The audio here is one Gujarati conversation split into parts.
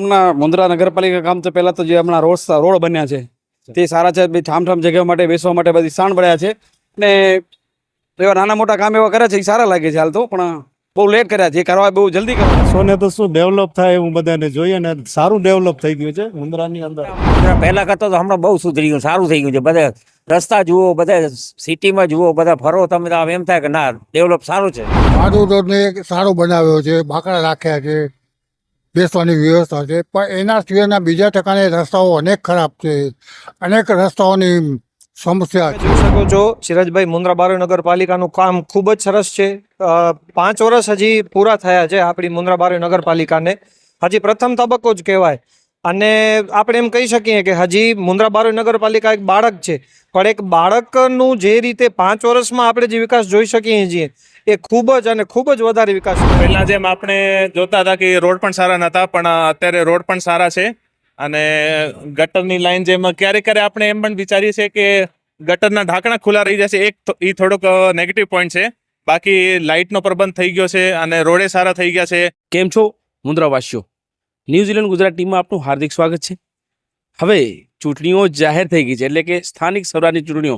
કામના મુન્દ્રા નગરપાલિકા કામ તો પહેલા તો જે હમણાં રોડ બન્યા છે તે સારા છે. ઠામ જગ્યા માટે બેસવા માટે બધી સાણ પડ્યા છે ને એવા નાના મોટા કામ એવા કર્યા છે એ સારા લાગે છે હાલ તો, પણ બહુ લેટ કર્યા છે. કરવા બહુ જલ્દી કરવા સોને તો શું ડેવલપ થાય એવું બધાને જોઈએ ને સારું ડેવલપ થઈ ગયું છે મુન્દ્રાની અંદર. પહેલા કરતા તો હમણાં બહુ સુધરી ગયું, સારું થઈ ગયું છે. બધા રસ્તા જુઓ, બધા સિટીમાં જુઓ, બધા ફરો તમે તો એમ થાય કે ના ડેવલપ સારું છે. માધવ રોડને સારો બનાવ્યો છે, બાકડા રાખ્યા છે, બેસવાની વ્યવસ્થા છે, પણ એના સિવાયના બીજા ટકાને રસ્તાઓ અનેક ખરાબ છે, અનેક રસ્તાઓની સમસ્યા છે. જોઈ શકો છો સિરાજભાઈ, મુન્દ્રા બારોઈ નગરપાલિકાનું કામ ખૂબ જ સરસ છે. 5 વર્ષ હજી પૂરા થયા છે આપણી મુન્દ્રા બારોઈ નગરપાલિકાને. હજી પ્રથમ તબક્કો જ કહેવાય અને આપણે એમ કહી શકીએ કે હજી મુન્દ્રા બારોઈ નગરપાલિકા એક બાળક છે, પણ એક બાળકનું જે રીતે 5 વર્ષમાં આપણે જે વિકાસ જોઈ શકીએ છીએ એ ખૂબ જ વધારે વિકાસ છે. પહેલા જેમ આપણે જોતા હતા કે રોડ પણ સારા નહોતા, પણ અત્યારે રોડ પણ સારા છે. અને ગટરની લાઈન જેમ ક્યારેક આપણે એમ પણ વિચારીએ છીએ કે ગટરના ઢાંકણા ખુલ્લા રહી જશે, એ થોડોક નેગેટિવ પોઈન્ટ છે. બાકી લાઇટનો પ્રબંધ થઈ ગયો છે અને રોડે સારા થઈ ગયા છે. કેમ છો મુન્દ્રાવાસીઓ? ન્યૂઝીલેન્ડ ગુજરાત ટીમમાં આપનું હાર્દિક સ્વાગત છે. હવે ચૂંટણીઓ જાહેર થઈ ગઈ છે, એટલે કે સ્થાનિક સ્વરાજની ચૂંટણીઓ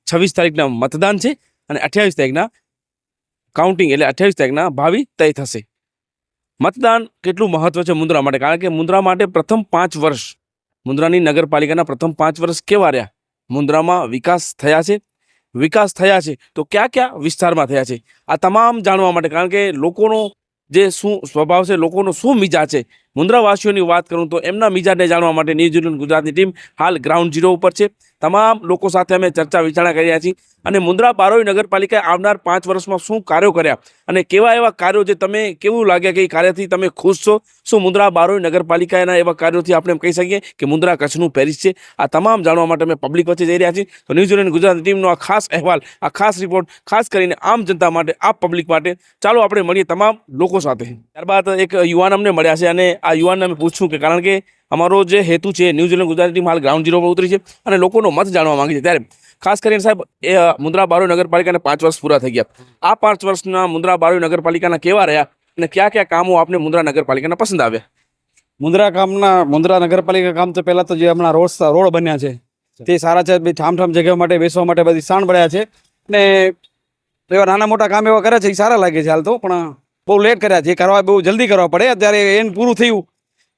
26 તારીખના મતદાન છે અને 28 તારીખના કાઉન્ટિંગ, એટલે 28 તારીખના ભાવિ તય થશે. મતદાન કેટલું મહત્વ છે મુન્દ્રા માટે? કારણ કે મુન્દ્રા માટે પ્રથમ 5 વર્ષ, મુન્દ્રાની નગરપાલિકાના પ્રથમ 5 વર્ષ કેવા રહ્યા? મુન્દ્રામાં વિકાસ થયા છે તો કયા કયા વિસ્તારમાં થયા છે આ તમામ જાણવા માટે, કારણ કે લોકોનો જે શું સ્વભાવ છે, લોકોનો શું મિજાજ છે, મુન્દ્રાવાસીઓની વાત કરું તો એમના મિજાજને જાણવા માટે ન્યૂઝીલેન્ડ ગુજરાતની ટીમ હાલ ગ્રાઉન્ડ ઝીરો ઉપર છે. તમામ લોકો સાથે અમે ચર્ચા વિચારણા કરી રહ્યા છીએ અને મુન્દ્રા બારોઈ નગરપાલિકાએ આવનાર 5 વર્ષમાં શું કાર્યો કર્યા અને કેવા એવા કાર્યો જે તમે કેવું લાગે કે એ કાર્યથી તમે ખુશ છો? શું મુન્દ્રા બારોઈ નગરપાલિકાના એવા કાર્યોથી આપણે એમ કહી શકીએ કે મુન્દ્રા કચ્છનું પેરિસ છે? આ તમામ જાણવા માટે અમે પબ્લિક વચ્ચે જઈ રહ્યા છીએ. તો ન્યૂઝીલેન્ડ ગુજરાતની ટીમનો આ ખાસ અહેવાલ, આ ખાસ રિપોર્ટ ખાસ કરીને આમ જનતા માટે, આપ પબ્લિક માટે. ચાલો આપણે મળીએ તમામ લોકો સાથે. ત્યારબાદ એક યુવાન અમને મળ્યા છે અને આ યુવાનને અમે પૂછશું કે કારણ કે અમારો જે હેતુ છે, ન્યૂઝીલેન્ડ ગુજરાતની ટીમ હાલ ગ્રાઉન્ડ ઝીરો પર ઉતરી છે અને લોકોનો મત જાણવા માંગે છે. ત્યારે ખાસ કરીને સાહેબ, એ મુન્દ્રા બારોઈ નગરપાલિકાને 5 વર્ષ પૂરા થઈ ગયા. આ 5 વર્ષના મુન્દ્રા બારોઈ નગરપાલિકાના કેવા રહ્યા અને કયા કયા કામો આપને મુન્દ્રા નગરપાલિકાના પસંદ આવ્યા? મુન્દ્રા નગરપાલિકા કામ તો પહેલા તો જે હમણાં રોડ બન્યા છે તે સારા છે. ઠામ જગ્યા માટે બેસવા માટે બધી સાણ પડ્યા છે ને એવા નાના મોટા કામ એવા કર્યા છે એ સારા લાગે છે હાલ તો, પણ બહુ લેટ કર્યા છે. કરવા બહુ જલ્દી કરવા પડે. અત્યારે એને પૂરું થયું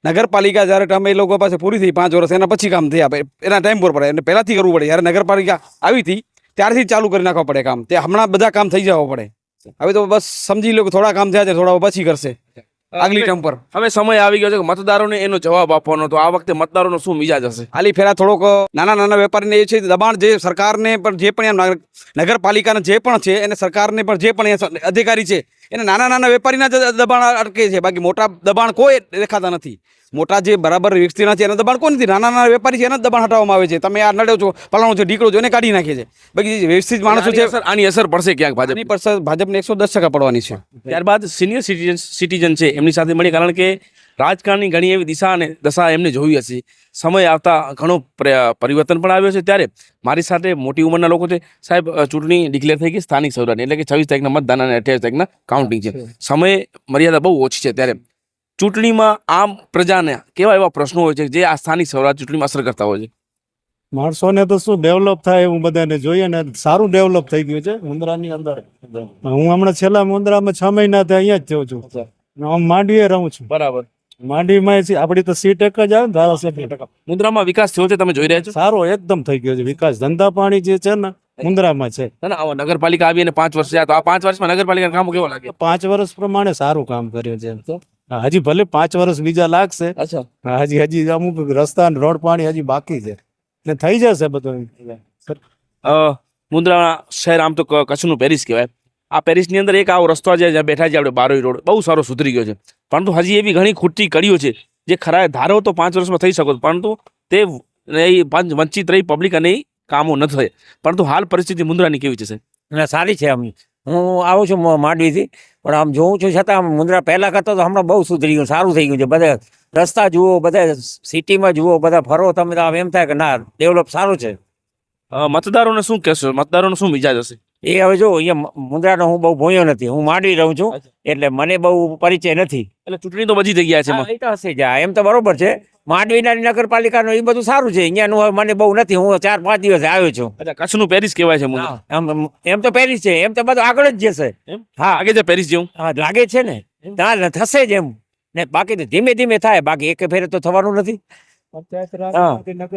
નગરપાલિકા, જ્યારે ટર્મ એ લોકો પાસે પૂરી થઈ 5 વર્ષ, એના પછી કામ થયા, એના ટાઈમ પર પડે અને પહેલાંથી કરવું પડે. જ્યારે નગરપાલિકા આવી હતી ત્યારથી જ ચાલુ કરી નાખવા પડે કામ. તે હમણાં બધા કામ થઈ જવા પડે. હવે તો બસ સમજી લો કે થોડા કામ થયા છે, થોડા પછી કરશે આગલી ટર્મ પર. હવે સમય આવી ગયો છે કે મતદારોને એનો જવાબ આપવાનો. તો આ વખતે મતદારોનો શું મિજાજ હશે? આલી ફેરા થોડોક નાના વેપારીને એ છે દબાણ, જે સરકારને પણ જે પણ નગરપાલિકાના જે પણ છે એને સરકારને પણ જે પણ અધિકારી છે એને નાના વેપારીના જ દબાણ અટકે છે. બાકી મોટા દબાણ કોઈ દેખાતા નથી. મોટા જે બરાબર વ્યક્તિના છે એના દબાણ કોઈ નથી. નાના વેપારી છે એના દબાણ હટાવવામાં આવે છે. તમે આ નડ્યો છો, પલાણો છો, ઢીકળો છો, એને કાઢી નાખે છે. બાકી જે વ્યવસ્થિત માણસો છે આની અસર પડશે ક્યાંક ભાજપને 110% પડવાની છે. ત્યારબાદ સિનિયર સિટીઝન છે એમની સાથે મળી, કારણ કે રાજકારણની ઘણી એવી દિશા અને દશા એમને જોઈ હશે. સમય આવતા ઘણો પરિવર્તન પણ આવ્યો છે. ત્યારે મારી સાથે મોટી ઉંમરના લોકો છે. સાહેબ, ચૂંટણી ડિક્લેર થઈ ગઈ સ્થાનિક સ્વરાજની, એટલે કે 26 તારીખના મતદાન અને 28 તારીખના કાઉન્ટિંગ છે. સમય મર્યાદા બહુ ઓછી છે. ત્યારે ચૂંટણીમાં આમ પ્રજાને કેવા એવા પ્રશ્નો હોય છે જે આ સ્થાનિક સ્વરાજ ચૂંટણીમાં અસર કરતા હોય છે? માણસોને તો શું ડેવલપ થાય એવું બધાને જોઈએ ને સારું ડેવલપ થઈ ગયું છે મુન્દ્રાની અંદર. હું હમણાં છેલ્લા મુન્દ્રામાં 6 મહિનાથી અહીંયા જ થયો છું. હું માંડવીએ રહું છું. બરાબર. માંડવીમાં આપણી તો સીટ એક જ આવે ને, ધારાસભ્ય. મુન્દ્રામાં વિકાસ થયો છે, તમે જોઈ રહ્યા છો? સારો એકદમ થઈ ગયો છે વિકાસ. ધંધા પાણી જે છે ને મુન્દ્રામાં છે. નગરપાલિકા આવી અને 5 વર્ષ થયા, તો આ 5 વર્ષમાં નગરપાલિકાના કામો કેવા લાગે? 5 વર્ષ પ્રમાણે સારું કામ કર્યું છે. તો હજી ભલે 5 વર્ષ બીજા લાગશે. અચ્છા. હજી અમુક રસ્તા રોડ પાણી હજી બાકી છે, એટલે થઈ જશે બધું. મુન્દ્રા શહેર આમ તો કચ્છનું પેરિસ કહેવાય. આ પેરિસની અંદર એક આવો રસ્તો છે જ્યાં બેઠા છે આપણે, બારોઈ રોડ, બહુ સારો સુધરી ગયો છે. પરંતુ હજી એવી ઘણી ખૂટતી કડીઓ છે જે ખરા ધારો તો 5 વર્ષમાં થઈ શકો, પરંતુ તે વંચિત રહી પબ્લિક અને કામો ન થાય. પરંતુ હાલ પરિસ્થિતિ મુન્દ્રાની કેવી છે? સારી છે. હું આવું છું માંડવીથી, પણ આમ જોઉં છું છતાં મુન્દ્રા પહેલા કરતા તો હમણાં બહુ સુધરી ગયું, સારું થઈ ગયું છે. બધા રસ્તા જુઓ, બધા સિટીમાં જુઓ, બધા ફરો તમે તો એમ થાય કે ના ડેવલપ સારું છે. મતદારોને શું કહેશો? મતદારોનો શું મિજાજ હશે? એ હવે જો અહીંયા મુંદ્રાનો હું બહુ ભોંયો નથી, હું માંડવી રહું છું, એટલે મને બહુ પરિચય નથી. એટલે ચૂંટણી તો બધી જગ્યા છે એમાં. હા, એ તો હશે જ. હા, એમ તો બરોબર છે. માંડવીના નગરપાલિકાનું એ બધું સારું છે. અહીંયાનું હવે મને બહુ નથી. હું 4-5 દિવસ આવ્યો છું. અચ્છા, કચ્છનું પેરિસ કહેવાય છે મુંદ્રા. એમ તો પેરિસ છે, એમ તો બધું આગળ જ જશે. હા, આગે છે પેરિસ જેવું. હા, લાગે છે ને. ના, થશે જ એમ. ને બાકી તો ધીમે ધીમે થાય, બાકી એક ફેરે તો થવાનું નથી. હા.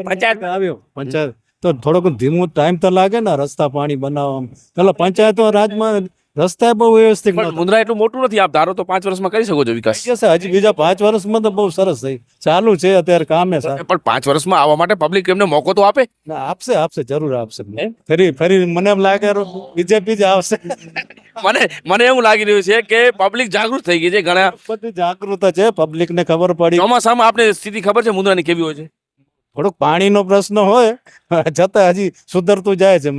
પંચાયત આવ્યો પંચાયત તો થોડોક ધીમું ટાઈમ તો લાગે ને રસ્તા પાણી બનાવવામાં. પેલા પંચાયતો રાજમાં રસ્તા બહુ વ્યવસ્થિત પણ મુંદ્રા એટલું મોટું નથી. આપ ધારો તો 5 વર્ષમાં કરી શકો છો વિકાસ. જશે. હજી બીજા 5 વર્ષમાં તો બહુ સરસ થઈ ચાલુ છે અત્યારે કામે સારું. પણ 5 વર્ષમાં આવવા માટે પબ્લિક એમને મોકો તો આપે. ના, આપશે જરૂર આપશે. ફરી મને એમ લાગે બીજેપી જ આવશે. મને એવું લાગી રહ્યું છે કે પબ્લિક જાગૃત થઈ ગઈ છે. ઘણા બધી જાગૃત છે, પબ્લિક ને ખબર પડી. ચોમાસામાં આપણે સ્થિતિ ખબર છે મુંદ્રાની કેવી હોય છે. થોડોક પાણીનો પ્રશ્ન હોય છતાં હજી સુધરતું જાય છે.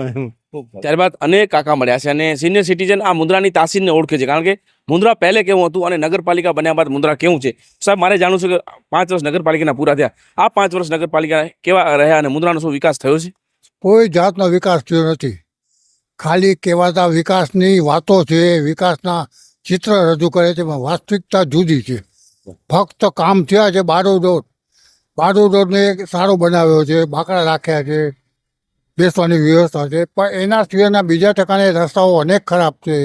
ત્યારબાદ અનેક કાકા મળ્યા છે અને સિનિયર સિટીઝન આ મુંદ્રાની તાસીરને ઓળખે છે, કારણ કે મુંદ્રા પહેલે કેવું હતું અને નગરપાલિકા બન્યા બાદ મુંદ્રા કેવું છે. સાહેબ, મારે જાણવું છે કે 5 વર્ષ નગરપાલિકાના પૂરા થયા, આ 5 વર્ષ નગરપાલિકા કેવા રહ્યા અને મુંદ્રાનો શું વિકાસ થયો છે? કોઈ જાતનો વિકાસ થયો નથી. ખાલી કહેવાતા વિકાસની વાતો છે, વિકાસના ચિત્ર રજૂ કરે છે, પણ વાસ્તવિકતા જુદી છે. ફક્ત કામ થયા છે. બારોડ રોડને સારો બનાવ્યો છે, બાકડા રાખ્યા છે, બેસવાની વ્યવસ્થા છે, પણ એના સિવાયના બીજા ઠેકાણે રસ્તાઓ અનેક ખરાબ છે.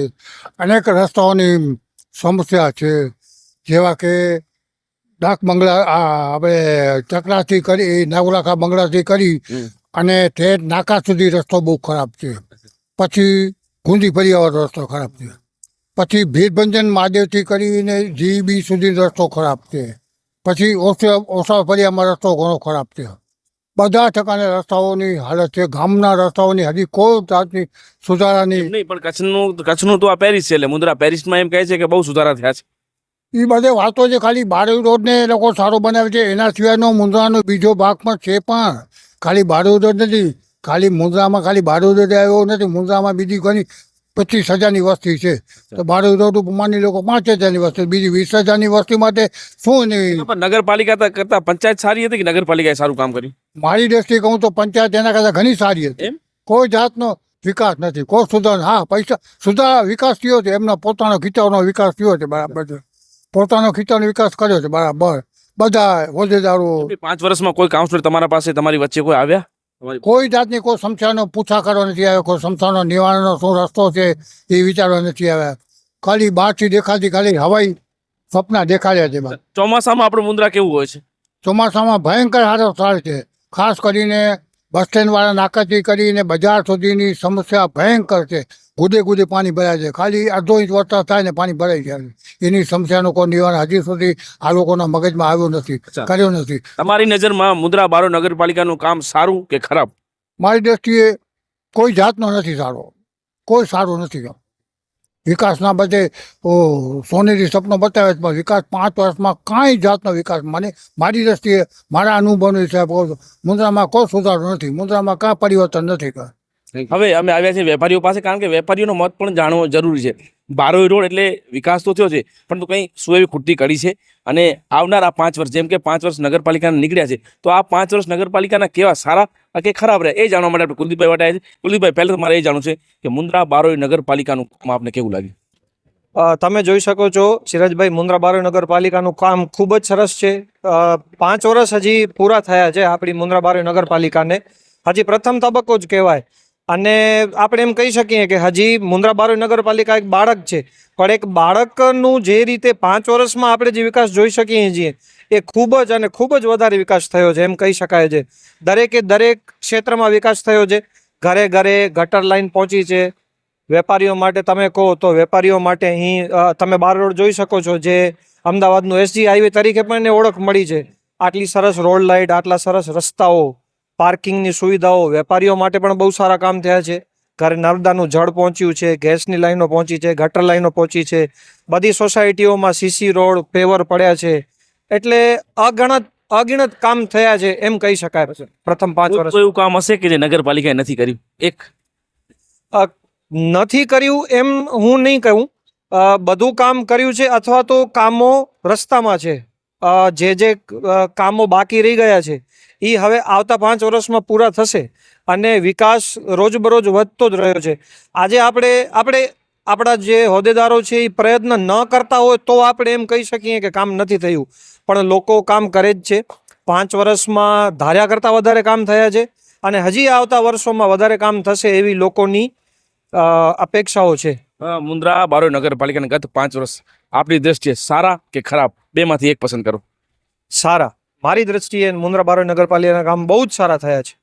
અનેક રસ્તાઓની સમસ્યા છે, જેવા કે ડાક બંગલા આપણે ચકલાથી કરી નાગોલાખા બંગલાથી કરી અને ઠેઠ નાકા સુધી રસ્તો બહુ ખરાબ છે. પછી ગુંદી ફરિયાવાળો રસ્તો ખરાબ છે. પછી ભીડભંજન મહાદેવથી કરીને જીબી સુધી રસ્તો ખરાબ છે. પછી ઓસા ફરિયામાં રસ્તો ઘણો ખરાબ છે. બધા ઠેકાણે રસ્તાઓની હાલત છે. ગામના રસ્તાઓની હજી કોઈ જાતની સુધારાની નહીં, પણ કચ્છનું તો આ પેરિસ છે, એટલે મુંદ્રા પેરિસમાં એમ કહે છે કે બહુ સુધારા થયા છે. એ બધે વાતો છે. ખાલી બારોઈ રોડને એ લોકો સારો બનાવે છે, એના સિવાયનો મુંદ્રાનો બીજો ભાગમાં છે, પણ ખાલી બારોઈ રોડ નથી. ખાલી મુંદ્રામાં ખાલી બારોઈ રોડ આવ્યો નથી. મુંદ્રામાં બીજી ઘણી 25,000ની વસ્તી છે, તો બારોઈ રોડ ઉપર માની લોકો 5,000ની વસ્તી, બીજી 20,000ની વસ્તી માટે શું નહીં. પણ નગરપાલિકા કરતા પંચાયત સારી હતી કે નગરપાલિકાએ સારું કામ કર્યું? મારી દ્રષ્ટિએ કહું તો પંચાયત એના કરતાં ઘણી સારી હતી. કોઈ જાતનો વિકાસ નથી, કોઈ સુધાર. હા, પૈસા સુધાર વિકાસ થયો છે, એમનો પોતાનો ખીચાવનો વિકાસ થયો છે, બરાબર છે. પોતાનો ખીચાવનો વિકાસ કર્યો છે, બરાબર. બધા હોદ્દેદારો 5 વર્ષમાં કોઈ કાઉન્સિલર તમારા પાસે તમારી વચ્ચે કોઈ આવ્યા? કોઈ જાતની કોઈ સમસ્યાનો પૂછા કરવા નથી આવ્યા. કોઈ સમસ્યાનો નિવારણનો શું રસ્તો છે એ વિચારવા નથી આવ્યા. ખાલી બહારથી દેખાતી ખાલી હવાઈ સપના દેખાડ્યા છે. ચોમાસામાં આપણું મુંદ્રા કેવું હોય છે? ચોમાસામાં ભયંકર હાલત છે. ખાસ કરીને બસ સ્ટેન્ડવાળા નાકાથી કરીને બજાર સુધીની સમસ્યા ભયંકર છે. ગુદે પાણી ભરાય છે. ખાલી અડધો ઇંચ વરસાદ થાય ને પાણી ભરાઈ જાય. એની સમસ્યાનું કોઈ નિવારણ હજી સુધી આ લોકોના મગજમાં આવ્યું નથી, કર્યો નથી. તમારી નજરમાં મુંદ્રા બારોઈ નગરપાલિકાનું કામ સારું કે ખરાબ? મારી દ્રષ્ટિએ કોઈ જાતનો નથી સારો, કોઈ સારું નથી. વિકાસના બધે સોનેરી સપનો બતાવે છે, પણ વિકાસ 5 વર્ષમાં કાંઈ જાતનો વિકાસ મને મારી દ્રષ્ટિએ મારા અનુભવનો હિસાબ કહું છું, મુંદ્રામાં કોઈ સુધારો નથી. મુંદ્રામાં કાંઈ પરિવર્તન નથી. હવે અમે આવ્યા છીએ વેપારીઓ પાસે, કારણ કે વેપારીઓનો મત પણ જાણવો જરૂરી છે. બારોઈ રોડ એટલે વિકાસ તો થયો છે, પરંતુ કંઈ શું એવી ખૂટતી કડી છે? અને આવનાર આ 5 વર્ષ, જેમ કે 5 વર્ષ નગરપાલિકાના નીકળ્યા છે, તો આ 5 વર્ષ નગરપાલિકાના કેવા સારા કે ખરાબ રહ્યા એ જાણવા માટે આપણે કુલદીપભાઈ વાટે આવ્યા છે. કુલદીપભાઈ, પહેલાં તો મારે એ જાણવું છે કે મુંદ્રા બારોઈ નગરપાલિકાનું કામ આપને કેવું લાગ્યું? તમે જોઈ શકો છો સિરાજભાઈ, મુંદ્રા બારોઈ નગરપાલિકાનું કામ ખૂબ જ સરસ છે. 5 વર્ષ હજી પૂરા થયા છે આપણી મુંદ્રા બારોઈ નગરપાલિકાને. હજી પ્રથમ તબક્કો જ કહેવાય. અને આપણે એમ કહી શકીએ કે હજી મુંદ્રા બારોઈ નગરપાલિકા એક બાળક છે, પણ એક બાળકનું જે રીતે 5 વર્ષમાં આપણે જે વિકાસ જોઈ શકીએ છીએ એ ખૂબ જ અને ખૂબ જ વધારે વિકાસ થયો છે, એમ કહી શકાય છે. દરેકે દરેક ક્ષેત્રમાં વિકાસ થયો છે. ઘરે ઘરે ગટર લાઈન પહોંચી છે. વેપારીઓ માટે તમે કહો તો વેપારીઓ માટે અહીં તમે બારોઈ રોડ જોઈ શકો છો, જે અમદાવાદનું એસજી હાઈવે તરીકે પણ એને ઓળખ મળી છે. આટલી સરસ રોડ લાઇટ, આટલા સરસ રસ્તાઓ, પાર્કિંગની સુવિધાઓ, વેપારીઓ માટે પણ બહુ સારા કામ થયા છે. ઘરે નર્મદાનું જળ પહોંચ્યું છે, ગેસની લાઈનો પહોંચી છે, ગટર લાઈનો પહોંચી છે. બધી સોસાયટીઓમાં સીસી રોડ, પેવર પડ્યા છે. એટલે અગણિત કામ થયા છે એમ કહી શકાય પ્રથમ 5 વર્ષ. એવું કામ હશે કે જે નગરપાલિકાએ નથી કર્યું? નથી કર્યું એમ હું નહીં કહું. બધું કામ કર્યું છે, અથવા તો કામો રસ્તામાં છે. જે કામો બાકી રહી ગયા છે એ હવે આવતા 5 વર્ષમાં પૂરા થશે. અને વિકાસ રોજબરોજ વધતો જ રહ્યો છે. આજે આપણે આપણા જે હોદ્દેદારો છે એ પ્રયત્ન ન કરતા હોય તો આપણે એમ કહી શકીએ કે કામ નથી થયું, પણ લોકો કામ કરે જ છે. 5 વર્ષમાં ધાર્યા કરતાં વધારે કામ થયા છે અને હજી આવતા વર્ષોમાં વધારે કામ થશે એવી લોકોની અપેક્ષાઓ છે. મુન્દ્રા બારોઈ નગરપાલિકાના ગત 5 વર્ષ આપની દ્રષ્ટિએ સારા કે ખરાબ, બેમાંથી એક પસંદ કરો. સારા. મારી દ્રષ્ટિએ મુન્દ્રા બારોઈ નગરપાલિકાના કામ બહુ જ સારા થયા છે.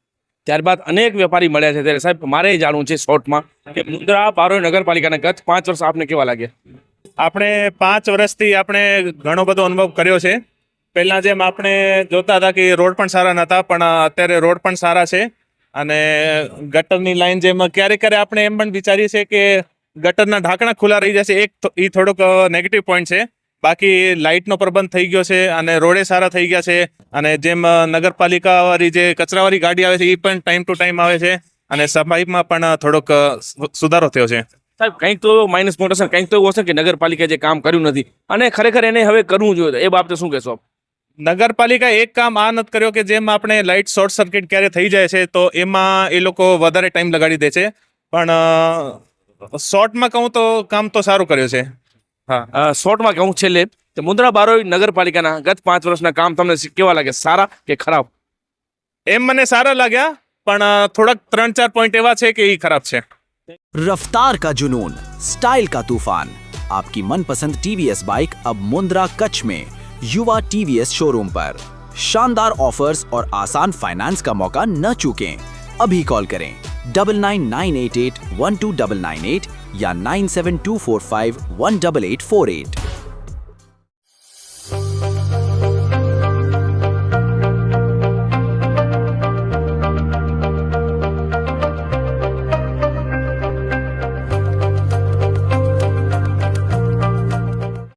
ત્યારબાદ અનેક વેપારી મળ્યા છે, ત્યારે સાહેબ મારે એ જાણવું છે શોર્ટમાં કે મુન્દ્રા બારોઈ નગરપાલિકાના ગત 5 વર્ષ આપને કેવા લાગ્યા? આપણે 5 વર્ષથી આપણે ઘણો બધો અનુભવ કર્યો છે. પહેલા જેમ આપણે જોતા હતા કે રોડ પણ સારા નહોતા, પણ અત્યારે રોડ પણ સારા છે. અને ગટરની લાઈન જેમ ક્યારેક આપણે એમ પણ વિચારીએ છીએ કે ગટરના ઢાંકણા ખુલ્લા રહી જશે, એ થોડોક નેગેટિવ પોઈન્ટ છે. બાકી લાઇટનો પ્રબંધ થઈ ગયો છે અને રોડે સારા થઈ ગયા છે. અને જેમ નગરપાલિકાવાળી જે કચરાવાળી ગાડી આવે છે એ પણ ટાઈમ ટુ ટાઈમ આવે છે અને સફાઈમાં પણ થોડોક સુધારો થયો છે. સાહેબ કંઈક તો માઇનસ પોઈન્ટ હશે, કંઈક તો એવું હશે કે નગરપાલિકાએ જે કામ કર્યું નથી અને ખરેખર એને હવે કરવું જોઈએ, એ બાબતે શું કહેશો આપ? નગરપાલિકા એક કામ આ નથી કર્યો કે જેમ આપણે લાઇટ શોર્ટ સર્કિટ ક્યારે થઈ જાય છે તો એમાં એ લોકો વધારે ટાઈમ લગાડી દે છે, પણ શોર્ટમાં કહું તો કામ તો સારું કર્યું છે. શોર્ટમાં કહું છેલ્લે તો મુન્દ્રા બારોઈ નગરપાલિકાના ગત 5 વર્ષના કામ તમને કેવા લાગે, સારા કે ખરાબ? એમ મને સારા લાગ્યા, પણ થોડાક 3-4 પોઈન્ટ એવા છે કે એ ખરાબ છે. रफ्तार का जुनून, स्टाइल का तूफान, आपकी मनपसंद TVS बाइक अब मुंद्रा कच्छ में युवा TVS शोरूम पर. शानदार ऑफर्स और आसान फाइनेंस का मौका न चूकें. अभी कॉल करें 9998812998 या 9724518848.